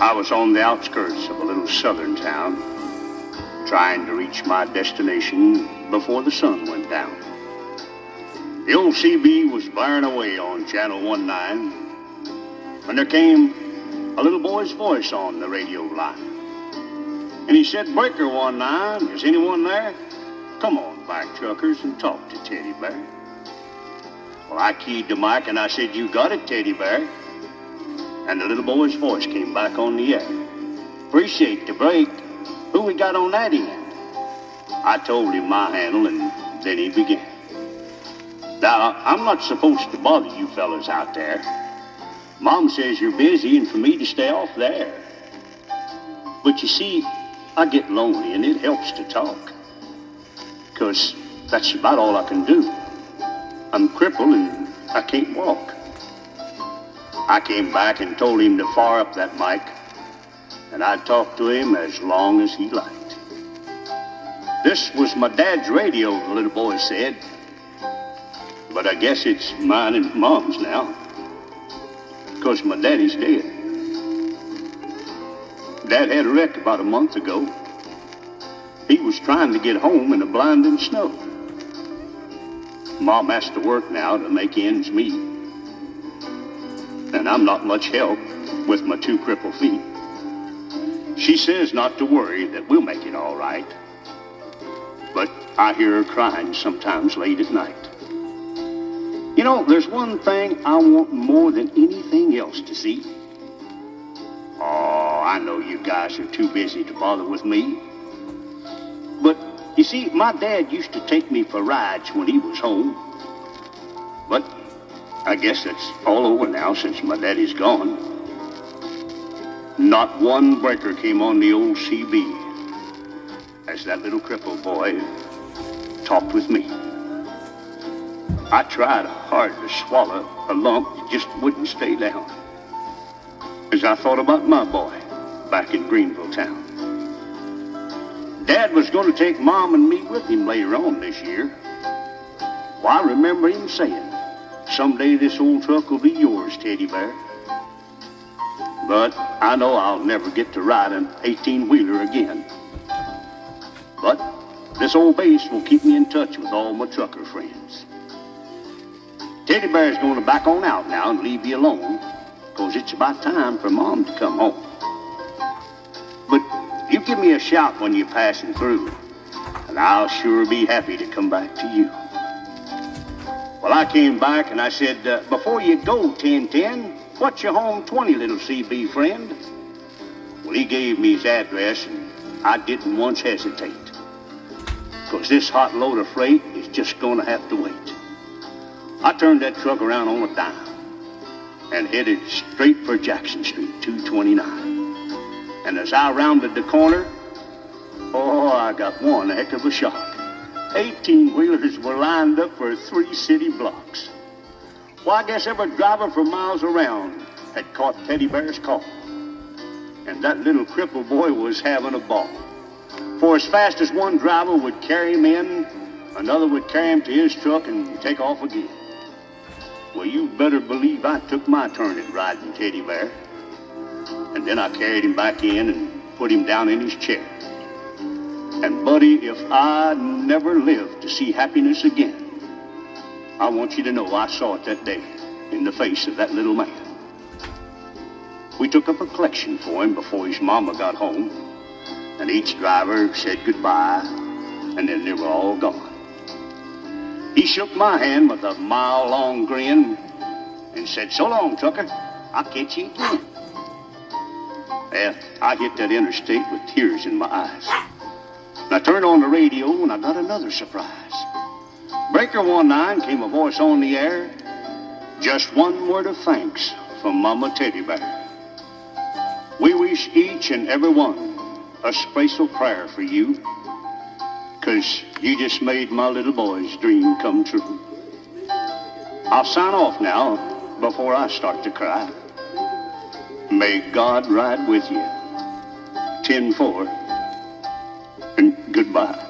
I was on the outskirts of a little southern town, trying to reach my destination before the sun went down. The old CB was blaring away on Channel 19 when there came a little boy's voice on the radio line. And he said, "Breaker 19, is anyone there? Come on back, truckers, and talk to Teddy Bear." Well, I keyed the mic and I said, "You got it, Teddy Bear." And the little boy's voice came back on the air. "Appreciate the break. Who we got on that end?" I told him my handle, and then he began. "Now, I'm not supposed to bother you fellas out there. Mom says you're busy and for me to stay off the air. But you see, I get lonely and it helps to talk. 'Cause that's about all I can do. I'm crippled and I can't walk." I came back and told him to fire up that mic, and I'd talk to him as long as he liked. "This was my dad's radio," the little boy said. "But I guess it's mine and Mom's now, 'cause my daddy's dead. Dad had a wreck about a month ago. He was trying to get home in the blinding snow. Mom has to work now to make ends meet. And I'm not much help with my 2 crippled feet. She says not to worry, that we'll make it all right. But I hear her crying sometimes late at night. You know, there's one thing I want more than anything else to see. Oh, I know you guys are too busy to bother with me. But, you see, my dad used to take me for rides when he was home. But I guess that's all over now since my daddy's gone. Not one breaker came on the old CB as that little crippled boy talked with me. I tried hard to swallow a lump that just wouldn't stay down as I thought about my boy back in Greenville town. Dad was going to take Mom and me with him later on this year. Well, I remember him saying, "Someday this old truck will be yours, Teddy Bear." But I know I'll never get to ride an 18-wheeler again. But this old base will keep me in touch with all my trucker friends. Teddy Bear's going to back on out now and leave you alone, 'cause it's about time for Mom to come home. But you give me a shout when you're passing through, and I'll sure be happy to come back to you. Well, I came back and I said, "Before you go, 1010, what's your home 20, little CB friend?" Well, he gave me his address, and I didn't once hesitate, 'cause this hot load of freight is just going to have to wait. I turned that truck around on a dime and headed straight for Jackson Street, 229. And as I rounded the corner, oh, I got one heck of a shock. 18-wheelers were lined up for 3 city blocks. Well, I guess every driver for miles around had caught Teddy Bear's call. And that little crippled boy was having a ball. For as fast as one driver would carry him in, another would carry him to his truck and take off again. Well, you better believe I took my turn at riding Teddy Bear. And then I carried him back in and put him down in his chair. And buddy, if I never live to see happiness again, I want you to know I saw it that day in the face of that little man. We took up a collection for him before his mama got home, and each driver said goodbye, and then they were all gone. He shook my hand with a mile-long grin and said, "So long, trucker. I'll catch you again." Well, I hit that interstate with tears in my eyes. And I turned on the radio and I got another surprise. "Breaker 19, came a voice on the air. Just one word of thanks from Mama Teddy Bear. We wish each and every one a special prayer for you, 'cause you just made my little boy's dream come true." I'll sign off now before I start to cry. May God ride with you. 10-4, and goodbye.